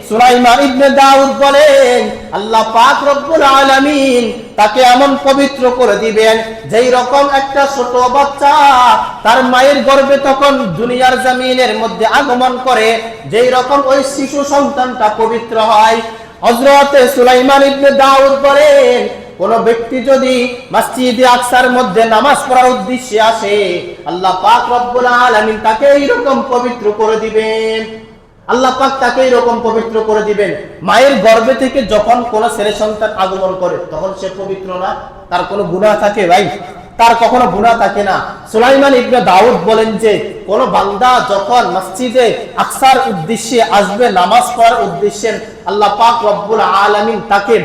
সুলাইমান ইবনে দাউদ বলেন আল্লাহ পাক রব্বুল আলামিন তাকে এমন পবিত্র করে দিবেন যেই রকম একটা ছোট বাচ্চা তার মায়ের গর্ভে তখন দুনিয়ার জমিনের মধ্যে আগমন করে, যেই রকম ওই শিশু সন্তানটা পবিত্র হয়। হযরত সুলাইমান ইবনে দাউদ বলেন কোন ব্যক্তি যদি মসজিদে আকসার মধ্যে নামাজ পড়ার উদ্দেশ্যে আসে, আল্লাহ পাক রব্বুল আলামিন তাকে এইরকম পবিত্র করে দিবেন। আল্লাহ পাক তাকে এইরকম পবিত্র করে দিবেন। মায়ের গর্ভে থেকে যখন কোন ছেলে সন্তান আগমন করে তখন সে পবিত্র না? তার কোনো গুনাহ থাকে ভাই? তার কখনো গুনাহ থাকে না। সুলাইমান ইবনে দাউদ বলেন যে কোন বান্দা যখন মসজিদে আকসার উদ্দেশ্যে আসবে নামাজ পড়ার উদ্দেশ্যে, আল্লাহ পাক রব্বুল আলামিন তাকে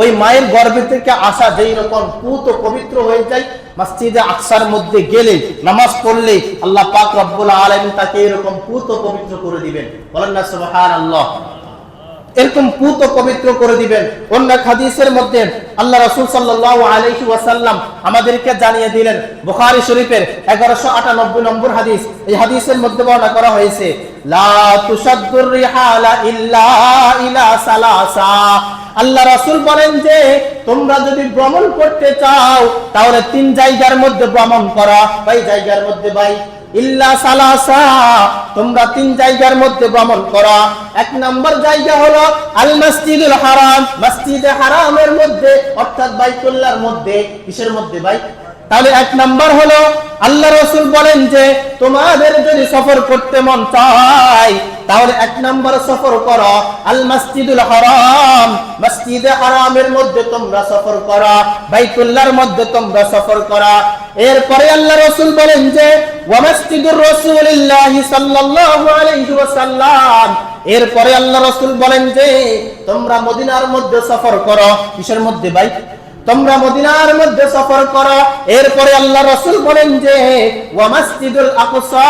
ওই মায়ের গর্ভে থেকে আসা যেই রকম পুত পবিত্র হয়ে যায়, মসজিদে আকসার মধ্যে গেলে নামাজ পড়লে আল্লাহ পাক রব্বুল আলামিন তাকে এরকম পুত পবিত্র করে দিবেন। বলেন না সুবহানাল্লাহ। এরকম পুত পবিত্র করে দিবেন। অন্য হাদিসের মধ্যে আল্লাহ রাসূল সাল্লাল্লাহু আলাইহি ওয়াসাল্লাম আমাদেরকে জানিয়ে দিলেন, বুখারী শরীফের 1198 নম্বর হাদিস, এই হাদিসের মধ্যে বর্ণনা করা হয়েছে, লা তুশাদ্দুর রিহালা ইল্লা ইলা সালাসা। আল্লাহ রাসূল বলেন যে তোমরা যদি ভ্রমণ করতে চাও তাহলে 3 জায়গার মধ্যে ভ্রমণ করা। ভাই জায়গার মধ্যে ভাই ইল্লা সালাসা, তোমরা 3 জায়গার মধ্যে ভ্রমণ করা। 1 নম্বর জায়গা হলো আল মসজিদুল হারাম, মসজিদে হারামের মধ্যে অর্থাৎ বাইতুল্লাহর মধ্যে। কিসের মধ্যে ভাই? তাহলে 1 নম্বর হলো আল্লাহ রাসূল বলেন যে তোমাদের যদি সফর করতে মন চায় তাহলে 1 নম্বর সফর করো আল মসজিদুল হারাম, মসজিদে হারামের মধ্যে তোমরা সফর করো, বাইতুল্লাহর মধ্যে তোমরা সফর করো। এরপরে আল্লাহ রাসূল বলেন যে ওয়া মসজিদুর রাসূলিল্লাহি সাল্লাল্লাহু আলাইহি ওয়াসাল্লাম, এরপরে আল্লাহ রাসূল বলেন যে তোমরা মদিনার মধ্যে সফর করো। কিসের মধ্যে ভাই? তোমরা মদিনার মধ্যে সফর করো। এরপরে আল্লাহ রাসূল বলেন যে ওয়া মসজিদুল আকসা,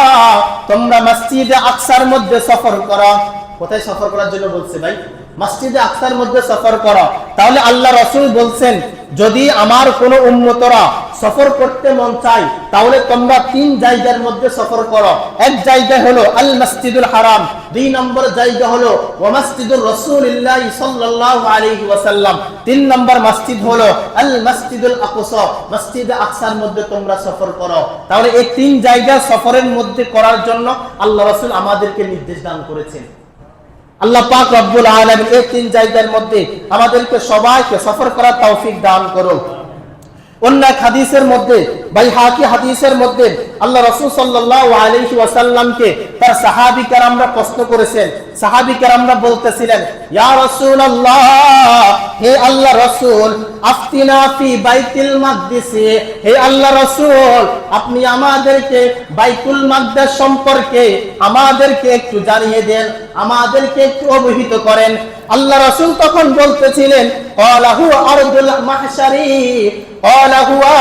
তোমরা মসজিদে আকসার মধ্যে সফর করো। কোথায় সফর করার জন্য বলছে ভাই? মসজিদে আকসার মধ্যে সফর করো। তাহলে আল্লাহ রাসূল বলছেন যদি আমার কোন উম্মতরা সফর করতে মন চায় তাহলে তোমরা 3 জায়গার মধ্যে সফর করো। 1 জায়গা হলো আল মসজিদুল হারাম, 2 নম্বর জায়গা হলো ওয়া মসজিদুর রাসূলিল্লাহ সাল্লাল্লাহু আলাইহি ওয়াসাল্লাম, 3 নম্বর মসজিদ হলো আল মসজিদুল আকসা, মসজিদে আকসার মধ্যে তোমরা সফর করো। তাহলে এই 3 জায়গা সফরের মধ্যে করার জন্য আল্লাহ রাসূল আমাদেরকে নির্দেশ দান করেছেন। আল্লাহ পাক রব্বুল আলামিন এই 3 জায়গার মধ্যে আমাদেরকে সবাইকে সফর করার তৌফিক দান করুন। অন্য হাদিসের মধ্যে বাইহাকি হাদিসের মধ্যে আল্লাহ রাসূল সাল্লাল্লাহু আলাইহি ওয়াসাল্লামকে তার সাহাবী কেরামরা প্রশ্ন করেছেন। সাহাবী কেরামরা বলতেছিলেন, ইয়া রাসূলুল্লাহ, হে আল্লাহ রাসূল, আফতিনা ফি বাইতুল মাকদিস, হে আল্লাহ রাসূল আপনি আমাদেরকে বাইতুল মাকদিস সম্পর্কে আমাদেরকে একটু জানিয়ে দেন, আমাদেরকে একটু অবহিত করেন। আল্লাহ রাসূল তখন বলতেছিলেন, ক্বালা হুয়া আরদুল মাহশারি, ক্বালা হুয়া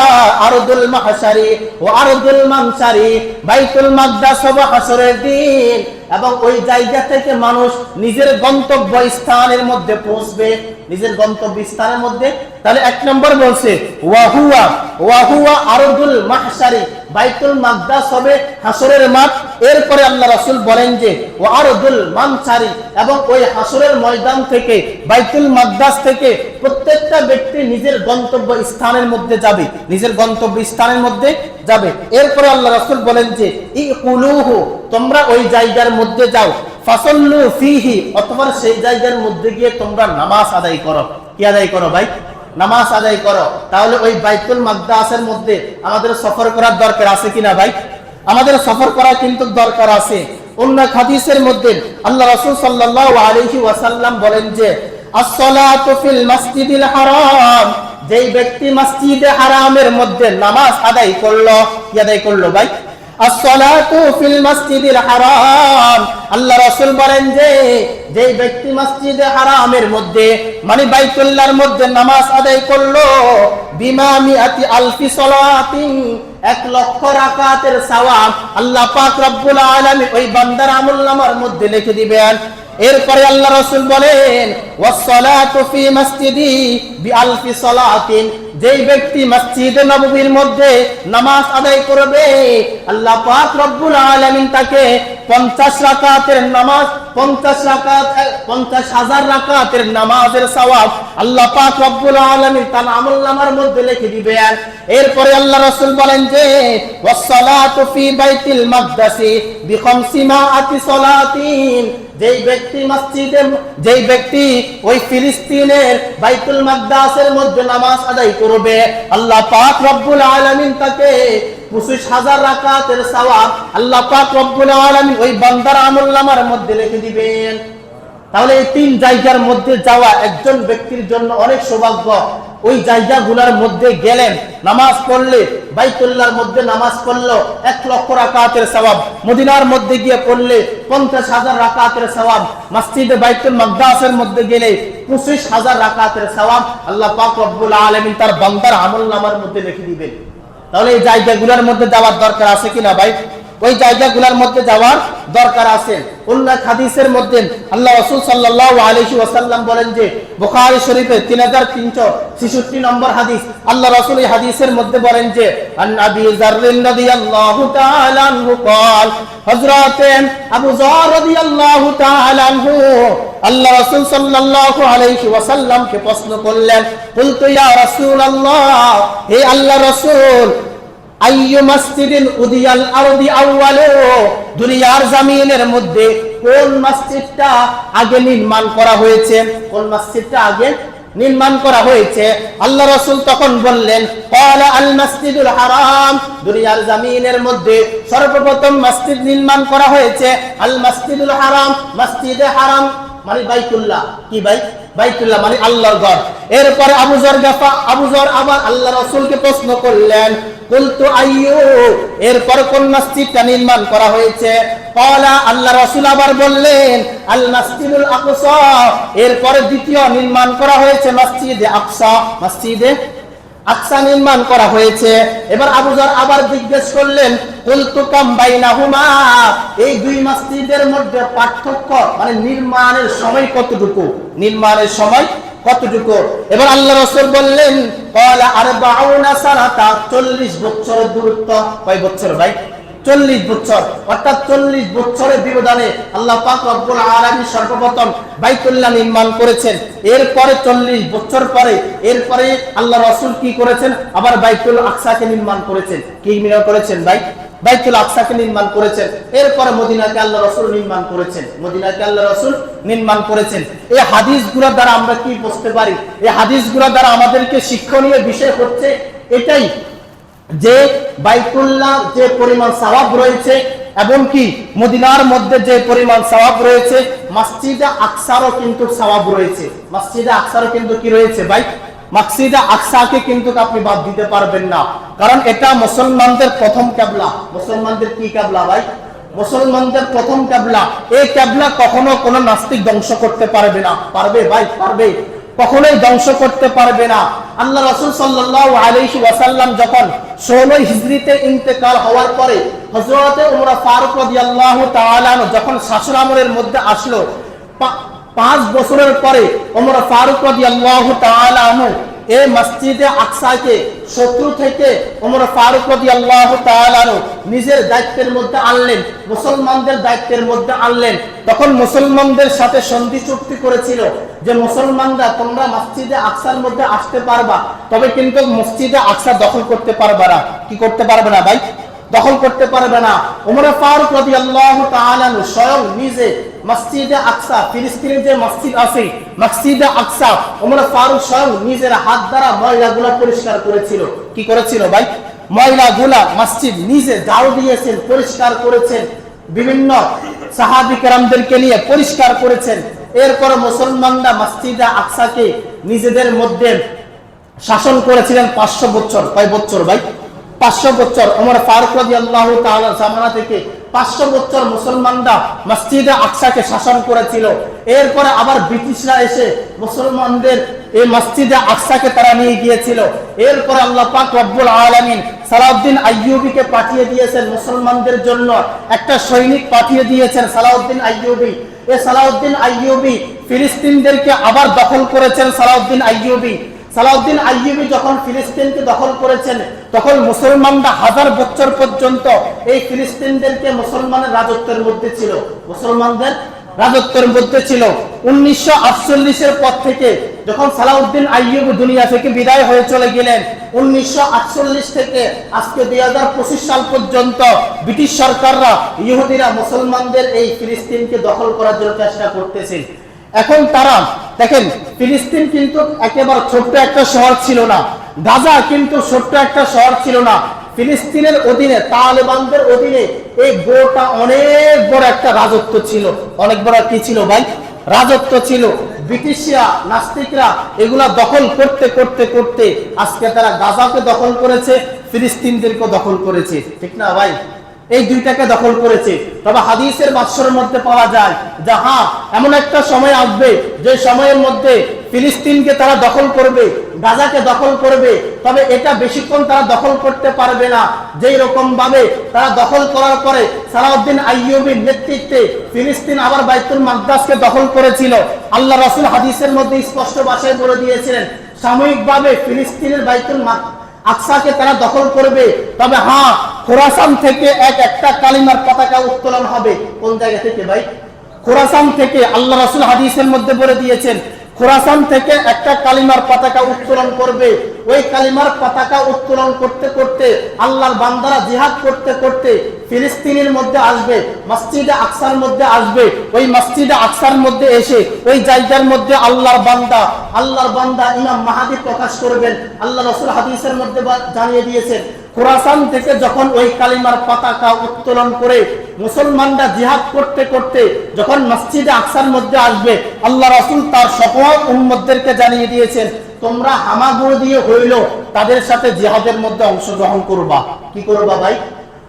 আরদুল মাহশারি ওয়া আরদুল মানশারি, বাইতুল মাকদিস হবে হাসরের দিন এবং ওই জায়গা থেকে মানুষ নিজের গন্তব্য স্থানের মধ্যে পৌঁছবে, নিজের গন্তব্য স্থানের মধ্যে। তাহলে 1 নম্বর বলছে ওয়া হুয়া আরদুল মাহশারি, বাইতুল মাকদিস হবে হাসরের মাঠ। এরপরে আল্লাহ রাসূল বলেন যে ওয়া আরদুল মানশারি, এবং ওই হাসরের ময়দান থেকে বাইতুল মাকদিস থেকে প্রত্যেকটা ব্যক্তি নিজের গন্তব্য স্থানের মধ্যে যাবে, নিজের গন্তব্য স্থানের মধ্যে যাবে। এরপরে আল্লাহ রাসূল বলেন যে ইকুলুহু, তোমরা ওই জায়গার মধ্যে যাও, ফাসাল্লু ফিহি, অথবা সেই জায়গার মধ্যে গিয়ে তোমরা নামাজ আদায় করো। কি আদায় করো ভাই? নামাজ আদায় করো। তাহলে ওই বাইতুল মাকদিসের মধ্যে আমাদের সফর করার দরকার আছে কিনা ভাই? আমাদের সফর করা কিন্তু দরকার আছে। অন্য হাদিসের মধ্যে আল্লাহ রাসূল সাল্লাল্লাহু আলাইহি ওয়াসাল্লাম বলেন যে as-salatu fil masjidil haram, যেই ব্যক্তি মসজিদে হারামের মধ্যে নামাজ আদায় করলো, কি আদায় করলো ভাই? as-salatu fil masjidil haram, আল্লাহ রাসূল বলেন যে যেই ব্যক্তি মসজিদে হারামের মধ্যে মানে বাইতুল্লাহর মধ্যে নামাজ আদায় করলো, বিমা মিআতি আলফি সালাতিন, 1,00,000 রাকাতের সওয়াব আল্লাহ পাক রব্বুল আলামিন ওই বান্দার আমলনামার মধ্যে লিখে দিবেন। এরপরে আল্লাহ রাসূল বলেন ওয়াস-সালাতু ফি মসজিদি বিআলফি সালাতিন, যেই ব্যক্তি মসজিদে নববীর মধ্যে নামাজ আদায় করবে আল্লাহ পাক রব্বুল আলামিন তাকে 50 রাকাতের নামাজ 50,000 রাকাতের নামাজের সওয়াব আল্লাহ পাক রব্বুল আলামিন তার আমলনামার মধ্যে লিখে দিবেন। এরপরে আল্লাহ রাসূল বলেন যে ওয়াস-সালাতু ফি বাইতিল মাকদাসি বি-50 সালাতিন, যেই ব্যক্তি ওই ফিলিস্তিনের বাইতুল মাকদাসের মধ্যে নামাজ আদায় করবে আল্লাহ পাক রব্বুল আলামিন তাকে 25,000 রাকাতের সওয়াব আল্লাহ পাক রব্বুল আলামিন ওই বান্দার আমলনামার মধ্যে লিখে দিবেন। তাহলে এই 3 জায়গার মধ্যে যাওয়া একজন ব্যক্তির জন্য অনেক সৌভাগ্য। ওই জায়গাগুলোর মধ্যে গেলেন, নামাজ পড়লে, বাইতুল্লাহর মধ্যে নামাজ পড়লো 1,00,000 রাকাতের সওয়াব, মদিনার মধ্যে গিয়ে পড়লে 50,000 রাকাতের সওয়াব, মসজিদে বাইতুল মাকদাসের মধ্যে গেলে 25,000 রাকাতের সওয়াব আল্লাহ পাক রব্বুল আলামিন তার বান্দার আমলনামার মধ্যে লিখে দিবেন। তাহলে এই জায়গাগুলোর মধ্যে যাওয়ার দরকার আছে কিনা ভাই? ওই জায়গাগুলোর মধ্যে যাওয়ার দরকার আছে। অন্য হাদিসের মধ্যে আল্লাহ রাসূল সাল্লাল্লাহু আলাইহি ওয়াসাল্লাম বলেন যে বুখারী শরীফে 3366 নম্বর হাদিস, আল্লাহ রাসূল এই হাদিসের মধ্যে বলেন যে আন আবি যার রাদিয়াল্লাহু তাআলা আনহু قال, হযরত আবু যার রাদিয়াল্লাহু তাআলা আনহু আল্লাহ রাসূল সাল্লাল্লাহু আলাইহি ওয়াসাল্লামকে প্রশ্ন করলেন, কুলতু ইয়া রাসূলুল্লাহ, হে আল্লাহ রাসূল, আইয়ু মসজিদিন উদিয়াল আরদি আউয়ালু, দুনিয়ার জমিনের মধ্যে কোন মসজিদটা আগে নির্মাণ করা হয়েছে? কোন মসজিদটা আগে নির্মাণ করা হয়েছে? আল্লাহ রাসূল তখন বললেন ক্বালা আল মসজিদুল হারাম, দুনিয়ার জমিনের মধ্যে সর্বপ্রথম মসজিদ নির্মাণ করা হয়েছে আল মসজিদুল হারাম, মসজিদে হারাম মানে বাইতুল্লাহ। কি ভাই? বাইতুল্লাহ মানে আল্লাহর ঘর। এরপর আবু যর আবার আল্লাহ রাসূলকে প্রশ্ন করলেন, কুলতু আইয়ু, এরপর কোন মসজিদটা নির্মাণ করা হয়েছে? ক্বালা, আল্লাহ রাসূল আবার বললেন আল মসজিদুল আকসা, এরপর দ্বিতীয় নির্মাণ করা হয়েছে মসজিদে আকসা, মসজিদে আকসা নির্মাণ করা হয়েছে। এবার আবু যর আবার জিজ্ঞেস করলেন, কুলতু কাম বাইনাহুমা, এই 2 মসজিদের মধ্যে পার্থক্য মানে নির্মাণের সময় কতটুকু? নির্মাণের সময় কতটুকু? এবার আল্লাহ রাসূল বললেন ক্বালা 40 সানাতা, 40 বছরের দূরত্ব। কয় বছর ভাই? 40 বছর, অর্থাৎ 40 বছরের ব্যবধানে আল্লাহ পাক রব্বুল আলামিন সর্বপ্রথম বাইতুল্লাহ নির্মাণ করেছেন। এরপরে 40 বছর পরে এরপরে আল্লাহ রাসূল কি করেছেন? আবার বাইতুল আকসাকে নির্মাণ করেছেন। কি নির্মাণ করেছেন ভাই? বাইতুল আকসাকে নির্মাণ করেছেন। এরপরে মদিনাকে আল্লাহ রাসূল নির্মাণ করেছেন। মদিনাকে আল্লাহ রাসূল নির্মাণ করেছেন। এই হাদিসগুলোর দ্বারা আমরা কি বুঝতে পারি? এই হাদিসগুলোর দ্বারা আমাদেরকে শিক্ষণীয় বিষয় হচ্ছে এটাই যে বাইতুল্লাহ যে পরিমাণ সওয়াব রয়েছে এবং কি মদিনার মধ্যে যে পরিমাণ সওয়াব রয়েছে, মসজিদে আকসারও কিন্তু সওয়াব রয়েছে। মসজিদে আকসারও কিন্তু কি রয়েছে ভাই? মসজিদে আকসাকে কিন্তু আপনি বাদ দিতে পারবেন না, কারণ এটা মুসলমানদের প্রথম কিবলা। মুসলমানদের কি কিবলা ভাই? মুসলমানদের প্রথম কিবলা। এই কিবলা কখনো কোনো নাস্তিক ধ্বংস করতে পারবে না। পারবে ভাই? পারবে? কখনোই ধ্বংস করতে পারবে না। আল্লাহ রাসূল সাল্লাল্লাহু আলাইহি ওয়াসাল্লাম যখন 16 হিজরিতে ইন্তেকাল হওয়ার পরে হযরত ওমর ফারুক রাদিয়াল্লাহু তাআলা যখন শাসন আমলের মধ্যে আসলো, 5 বছরের পরে ওমর ফারুক রাদিয়াল্লাহু তাআলা এই মসজিদে আকসাকে শত্রু থেকে ওমর ফারুক রাদিয়াল্লাহু তাআলা নিজের দায়িত্বের মধ্যে আনলেন, মুসলমানদের দায়িত্বের মধ্যে আনলেন। তখন মুসলমানদের সাথে সন্ধি চুক্তি করেছিল যে মুসলমানরা তোমরা মসজিদে আকসার মধ্যে আসতে পারবা, তবে কিন্তু মসজিদে আকসা দখল করতে পারবে না। কি করতে পারবে না ভাই? দখল করতে পারবে না। ওমর ফারুক রাদিয়াল্লাহু তাআলা স্বয়ং নিজে মসজিদে আকসা, ফিলিস্তিনের যে মসজিদ আছে মসজিদে আকসা, ওমর ফারুক স্বয়ং নিজের হাত দ্বারা ময়লাগুলো পরিষ্কার করেছিল। কি করেছিল ভাই? ময়লাগুলা মসজিদ নিজে ঝাড়ু দিয়েছেন, পরিষ্কার করেছেন। বিভিন্ন সাহাবী কেরামদেরকে নিয়ে পরিষ্কার করেছেন। এরপর মুসলমানরা মসজিদে আকসাকে নিজেদের মধ্যে শাসন করেছিলেন 500 বছর। কয় বছর ভাই? 500 বছর। ওমর ফারুক রাদিয়াল্লাহু তাআলা জামানা থেকে 500 বছর মুসলমানরা মসজিদে আকসাকে শাসন করেছিল। এরপরে আবার ব্রিটিশরা এসে মুসলমানদের এই মসজিদে আকসাকে তারা নিয়ে গিয়েছিল। এরপরে আল্লাহ পাক রব্বুল আলামিন সালাউদ্দিন আইয়ুবীকে পাঠিয়ে দিয়েছেন মুসলমানদের জন্য, একটা সৈনিক পাঠিয়ে দিয়েছেন সালাউদ্দিন আইয়ুবী। এই সালাউদ্দিন আইয়ুবী ফিলিস্তিনদেরকে আবার দখল করেছেন। সালাউদ্দিন আইয়ুবী যখন ফিলিস্তিনকে দখল করেছেন, তখন মুসলমানরা 1000 বছর পর্যন্ত এই ফিলিস্তিনদেরকে মুসলমানের রাজত্বের মধ্যে ছিল। 1948 এর পর থেকে যখন সালাউদ্দিন আইয়ুবী দুনিয়া থেকে বিদায় হয়ে চলে গেলেন, 1948 থেকে আজকে 2025 সাল পর্যন্ত ব্রিটিশ সরকাররা, ইহুদিরা মুসলমানদের এই ফিলিস্তিনকে দখল করার জন্য চেষ্টা করতেছে। এখন তারা দেখেন, ফিলিস্তিন কিন্তু একেবারে ছোট্ট একটা শহর ছিল না, গাজা কিন্তু ছোট্ট একটা শহর ছিল না। ফিলিস্তিনের অধীনে, তালেবানদের অধীনে এই গোটা অনেক বড় একটা রাজত্ব ছিল। অনেক বড় কি ছিল ভাই? রাজত্ব ছিল। ব্রিটিশরা, নাস্তিকরা এগুলা দখল করতে করতে করতে আজকে তারা গাজাকে দখল করেছে, ফিলিস্তিনদেরকে দখল করেছে। ঠিক না ভাই? এই দুইটাকে দখল করেছে। তবে হাদিসের ভাষ্যের মধ্যে পাওয়া যায় যে হ্যাঁ, এমন একটা সময় আসবে যে সময়ের মধ্যে ফিলিস্তিনকে তারা দখল করবে, গাজাকে দখল করবে। তবে এটা বেশিক্ষণ তারা দখল করতে পারবে না। যেই রকম ভাবে তারা দখল করার পরে সালাউদ্দিন আইয়ুবীর নেতৃত্বে ফিলিস্তিন আবার বাইতুল মাকদাসকে দখল করেছিল, আল্লাহ রাসূল হাদিসের মধ্যে স্পষ্ট ভাষায় বলে দিয়েছিলেন সাময়িকভাবে ফিলিস্তিনের বাইতুল আকসাকে তারা দখল করবে। তবে হ্যাঁ, খোরাসান থেকে একটা কালিমার পতাকা উত্তোলন হবে। কোন জায়গা থেকে ভাই? খোরাসান থেকে। আল্লাহ রাসূল হাদিসের মধ্যে বলে দিয়েছেন খোরাসান থেকে একটা কালিমার পতাকা উত্তোলন করবে। ওই কালিমার পতাকা উত্তোলন করতে করতে আল্লাহর বান্দারা জিহাদ করতে করতে ফিলিস্তিনের মধ্যে আসবে, মসজিদে আকসার মধ্যে আসবে। ওই মসজিদে আকসার মধ্যে এসে ওই জায়গার মধ্যে আল্লাহর বান্দা ইমাম মাহদী প্রকাশ করবেন। আল্লাহ রাসূল হাদিসের মধ্যে জানিয়ে দিয়েছেন খোরাসান থেকে যখন ওই কালিমার পতাকা উত্তোলন করে মুসলমানরা জিহাদ করতে করতে যখন মসজিদে আকসার মধ্যে আসবে, আল্লাহ রাসূল তার সকল উম্মতদেরকে জানিয়ে দিয়েছেন তোমরা হামাগুড়ি দিয়ে হইলো তাদের সাথে জিহাদের মধ্যে অংশগ্রহণ করবা। কি করবা ভাই?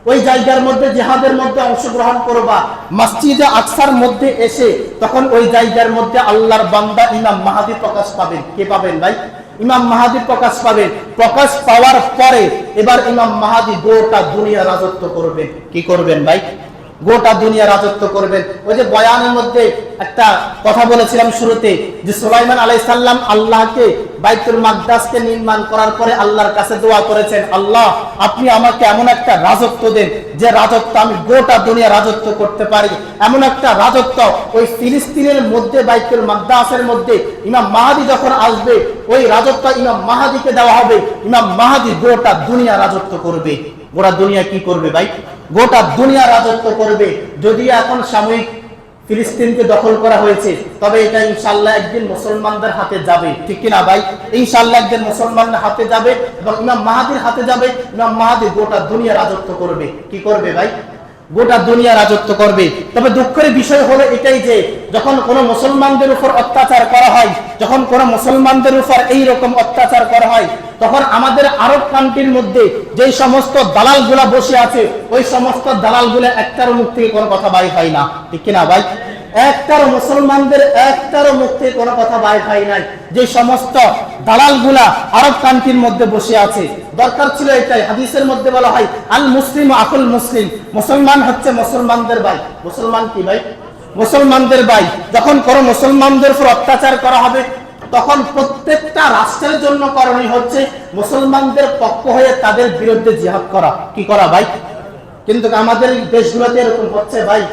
ওই জায়গার মধ্যে জিহাদের মধ্যে অংশগ্রহণ করবা। মসজিদে আকসার মধ্যে এসে তখন ওই জায়গার মধ্যে আল্লাহর বান্দা ইমাম মাহদী প্রকাশ পাবেন। কে পাবেন ভাই? ইমাম মাহদী প্রকাশ পাবেন। প্রকাশ পাওয়ার পরে এবার ইমাম মাহদী গোটা দুনিয়া রাজত্ব করবেন। কি করবেন ভাই? গোটা দুনিয়া রাজত্ব করবেন। ওই যে বয়ানের মধ্যে একটা কথা বলেছিলাম শুরুতে যে সুলাইমান আলাইহিস সালাম আল্লাহকে বাইতুল মাকদাসকে নির্মাণ করার পরে আল্লাহর কাছে দোয়া করেছেন, আল্লাহ আপনি আমাকে এমন একটা রাজত্ব দেন যে রাজত্ব আমি গোটা দুনিয়া রাজত্ব করতে পারি। এমন একটা রাজত্ব ওই ফিলিস্তিনের মধ্যে বাইতুল মাকদাসের মধ্যে ইমাম মাহদী যখন আসবে ওই রাজত্ব ইমাম মাহদীকে দেওয়া হবে। ইমাম মাহদী গোটা দুনিয়া রাজত্ব করবে। গোটা দুনিয়া কি করবে ভাই? গোটা দুনিয়া রাজত্ব করবে। যদিও এখন সাময়িক ফিলিস্তিনকে দখল করা হয়েছে, তবে এটা ইনশাআল্লাহ একদিন মুসলমানদের হাতে যাবে। ঠিক কিনা ভাই? ইনশাআল্লাহ একদিন মুসলমানদের হাতে যাবে এবং ইমাম মাহদীর হাতে যাবে। ইমাম মাহদী গোটা দুনিয়া রাজত্ব করবে। কি করবে ভাই? গোটা দুনিয়া রাজত্ব করবে। তবে দুঃখের বিষয় হলো এটাই যে যখন কোনো মুসলমানদের উপর অত্যাচার করা হয়, যখন কোনো মুসলমানদের উপর এই রকম অত্যাচার করা হয়, তখন আমাদের আরব কান্ট্রির মধ্যে যেই সমস্ত দালালগুলা বসে আছে ওই সমস্ত দালালগুলা একটার মুখ থেকে কোনো কথা বাইর হয় না। ঠিক কিনা ভাই? একটারও মুসলমানদের একটারও মুখ থেকে কোনো কথা বাইর হয় নাই। যে সমস্ত দালালগুলা আরব কান্ট্রির মধ্যে বসে আছে, দরকার ছিল এটাই। হাদিসের মধ্যে বলা হয় আল মুসলিম আকুল মুসলিম, মুসলমান হচ্ছে মুসলমানদের ভাই। মুসলমান কি ভাই? মুসলমানদের ভাই। যখন কোনো মুসলমানদের উপর অত্যাচার করা হবে তখন প্রত্যেকটা রাষ্ট্রের জন্য করণীয় হচ্ছে মুসলমানদের পক্ষ হয়ে তাদের বিরুদ্ধে জিহাদ করা। কি করা ভাই? কিন্তু আমাদের দেশগুলোতে এরকম হচ্ছে ভাই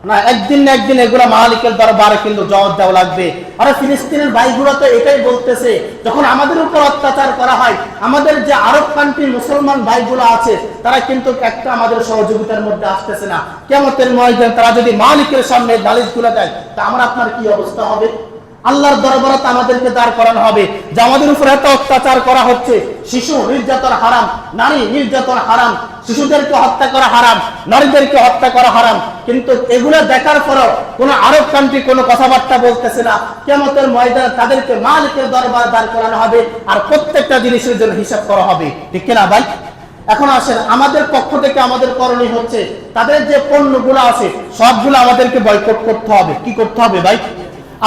না, একদিন না একদিন এগুলা মালিকের দরবারে কিন্তু জবাব দেওয়া লাগবে। আর ফিলিস্তিনের ভাইগুলো তো এটাই বলতেছে যখন আমাদের উপর অত্যাচার করা হয়, আমাদের যে আরব কান্ট্রি মুসলমান ভাইগুলো আছে তারা কিন্তু একটা আমাদের সহযোগিতার মধ্যে আসতেছে না। কিয়ামতের ময়দানে তারা যদি মালিকের সামনে নালিশ তুলে দেয় তা আমার আপনার কি অবস্থা হবে? আল্লাহর দরবারে আমাদেরকে দাঁড় করানো হবে যে আমাদের উপর এত অত্যাচার করা হচ্ছে, শিশু নির্যাতন হারাম, নারী নির্যাতন হারাম, শিশুদেরকে হত্যা করা হারাম, নারীদেরকে হত্যা করা হারাম, কিন্তু এগুলো দেখার পরও কোন আরব কান্ট্রি কোনো কথাবার্তা বলতেছে না। কিয়ামতের ময়দানে তাদেরকে মালিকের দরবারে দাঁড় করানো হবে আর প্রত্যেকটা জিনিসের জন্য হিসাব করা হবে, ঠিক কিনা ভাই? এখন আসেন, আমাদের পক্ষ থেকে আমাদের করণীয় হচ্ছে তাদের যে পণ্যগুলো আছে সবগুলো আমাদেরকে বয়কট করতে হবে। কি করতে হবে ভাই?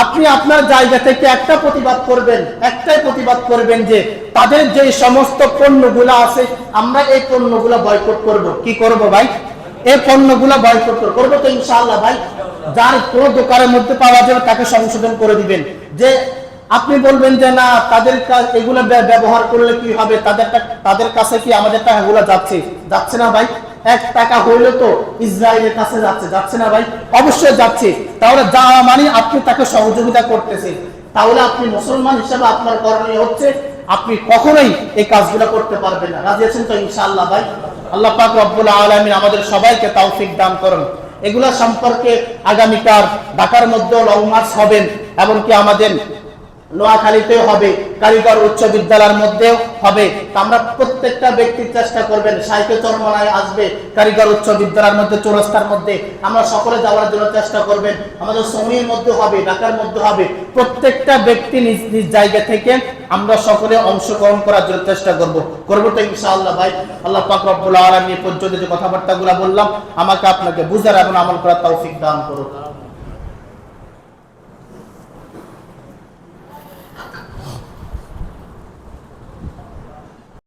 আপনি আপনার জায়গা থেকে একটা প্রতিবাদ করবেন, একটাই প্রতিবাদ করবেন যে তাদের যে সমস্ত পণ্যগুলো আছে আমরা এই পণ্যগুলো বয়কট করব। কি করব ভাই? এই পণ্যগুলো বয়কট করব তো ইনশাআল্লাহ ভাই। যার কোনো দোকানের মধ্যে পাওয়া যাবে তাকে সংশোধন করে দিবেন। যে আপনি বলবেন যে না তাদের এগুলো ব্যবহার করলে কি হবে, তাদের কাছে কি আমাদের টাকাগুলো যাচ্ছে? যাচ্ছে না ভাই। 1 টাকা হইলে তো ইসরায়েলের কাছে যাচ্ছে না ভাই? অবশ্যই যাচ্ছে। তাহলে যাওয়া মানে আপনি তাকে সহযোগিতা করতেছেন। তাহলে আপনি মুসলমান হিসেবে আপনার করণীয় হচ্ছে আপনি কখনোই এই কাজগুলো করতে পারবেন না। রাজি আছেন তো ইনশাআল্লাহ ভাই? আল্লাহ পাক রব্বুল আলামিন আমাদের সবাইকে তৌফিক দান করুন। এগুলা সম্পর্কে আগামীকাল ঢাকার মধ্যে লং মার্চ হবেন, এমনকি আমাদের নোয়াখালীতেও হবে, কারিগর উচ্চ বিদ্যালয়ের মধ্যেও হবে। আমরা প্রত্যেকটা ব্যক্তির চেষ্টা করবেন, সাইকে চরমনায় আসবে কারিগর উচ্চ বিদ্যালয়ের মধ্যে, চৌরাস্তার মধ্যে আমরা সকলে যাওয়ার জন্য চেষ্টা করবেন। আমাদের সময়ের মধ্যে হবে, ঢাকার মধ্যে হবে। প্রত্যেকটা ব্যক্তি নিজ নিজ জায়গা থেকে আমরা সকলে অংশগ্রহণ করার জন্য চেষ্টা করবো তো ইনশাআল্লাহ ভাই। আল্লাহ পাক রব্বুল আলামিন পর্যন্ত যে কথাবার্তাগুলো বললাম আমাকে আপনাকে বুঝার এবং আমল করার তৌফিক দান করুন।